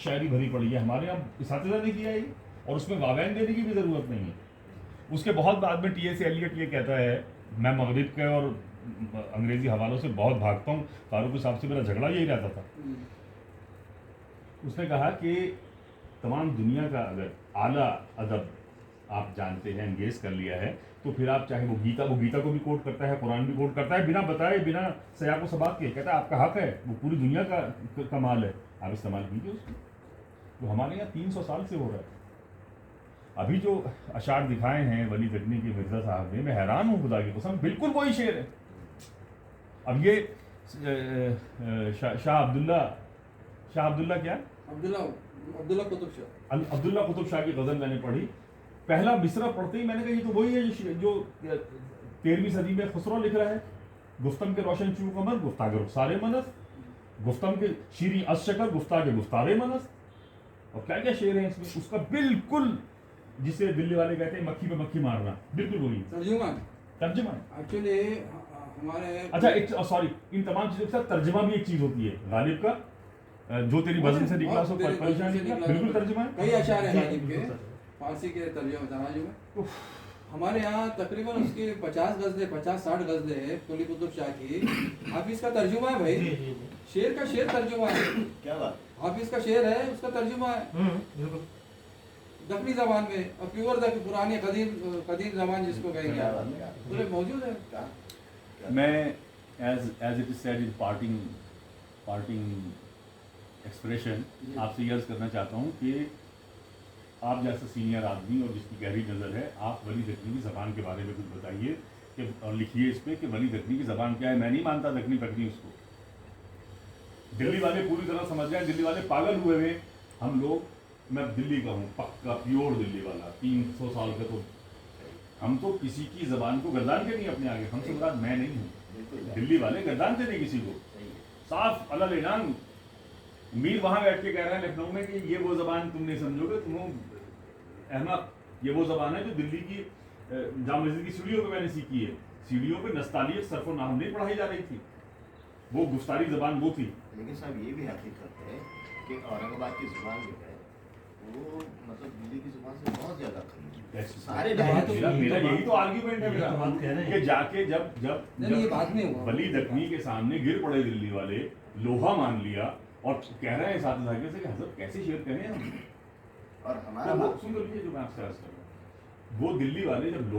شاعری بھری پڑی ہے. ہمارے یہاں اساتذہ نے کیا ہے اور اس میں واوین دینے کی بھی ضرورت نہیں ہے. اس کے بہت بعد میں ٹی ایس ایلیٹ یہ کہتا ہے, میں مغرب کے اور انگریزی حوالوں سے بہت بھاگتا ہوں, فاروقی صاحب سے میرا جھگڑا یہی رہتا تھا. اس نے کہا کہ تمام دنیا کا اگر اعلیٰ ادب آپ جانتے ہیں, انگیز کر لیا ہے, تو پھر آپ چاہے وہ گیتا کو بھی کوٹ کرتا ہے, قرآن بھی کوٹ کرتا ہے, بنا بتائے, بنا سیاق و سباق کے, کہتا ہے آپ کا حق ہے, وہ پوری دنیا کا کمال ہے, آپ استعمال کیجیے اس کو. وہ ہمارے یہاں 300 سال سے ہو رہا ہے. ابھی جو اشعار دکھائے ہیں ولی دکنی کے مرزا صاحب نے, میں حیران ہوں خدا کی قسم, بالکل وہی شعر ہے. اب یہ شاہ عبداللہ کیا عبداللہ قطب شاہ کی غزل میں نے پڑھی. پہلا مصرع پڑھتے ہی میں نے کہا یہ تو وہی ہے جو 13ویں صدی میں خسرو لکھ رہا ہے. گفتم کے روشن چو قمر گفتاگ رخسار منس, گفتم کے شیریں از شکر گفتاگ گفتار منس, اور کیا کیا شعر ہیں اس میں. اس کا بالکل جسے دلی والے کہتے ہیں مکھی پہ مکھی مارنا, بالکل وہی ترجمہ ہے ایکچولی ہمارے. اچھا ایک سوری, ان تمام چیزوں کے ساتھ ترجمہ بھی ایک چیز ہوتی ہے. غالب کا جو تیری بزم سے نکلا سو پریشانی نکلا, بالکل ترجمہ ہے. کئی اشعار ہیں غالب کے فارسی کے ترجمہ تراجم میں. ہمارے یہاں تقریباً اس کی 50-60 غزلیں ہیں قلی قطب شاہ کی. حافظ کا ترجمہ ہے بھائی, شعر کا شعر ترجمہ ہے. کیا بات, حافظ کا شعر ہے, اس کا ترجمہ ہے دکنی زبان میں, اور پیور پرانی قدیم زبان جس کو کہیں گے پورے موجود ہے. میں as it is said in parting expression آپ سے یہ عرض کرنا چاہتا ہوں کہ آپ جیسا سینئر آدمی اور جس کی گہری نظر ہے, آپ ولی دکنی کی زبان کے بارے میں کچھ بتائیے کہ, اور لکھیے اس پہ کہ ولی دکنی کی زبان کیا ہے. میں نہیں مانتا دکنی پکنی اس کو. دلی والے پوری طرح سمجھ گئے, دلی والے پاگل ہوئے ہوئے. ہم لوگ, میں دلی کا ہوں پکا پیور دلی والا, 300 سال کا, تو ہم تو کسی کی زبان کو گردان کے نہیں اپنے آگے. ہم سے مراد میں نہیں ہوں, دلی والے گردان سے نہیں کسی کو, صاف علل اعلان. میر وہاں بیٹھ کے کہہ رہا ہے لکھنؤ میں کہ یہ وہ زبان تم نہیں سمجھو گے, تم احمق, یہ وہ زبان ہے جو دلی کی جامع مسجد کی سیڑھیوں پہ میں نے سیکھی ہے. سیڑھیوں پہ نستعلیق صرف و نحو نہیں پڑھائی جا رہی تھی, وہ گفتاری زبان وہ تھی. لیکن صاحب یہ بھی حقیقت ہے کہ اورنگ آباد کی زبان جو ہے وہ مطلب دلی کی زبان سے بہت زیادہ قریب ہے. سارے میرا یہی تو آرگیومنٹ ہے میرا, کہ جا کے جب ولی دکنی کے سامنے گر پڑے دلی والے, لوہا مان لیا, اور کہہ رہے ہیں اساتذہ سے کہ حضرت کیسے شعر کریں ہم. اور ہمارا سن لیجیے جو میں آپ سے عرض کر رہا ہوں, وہ دلی والے جب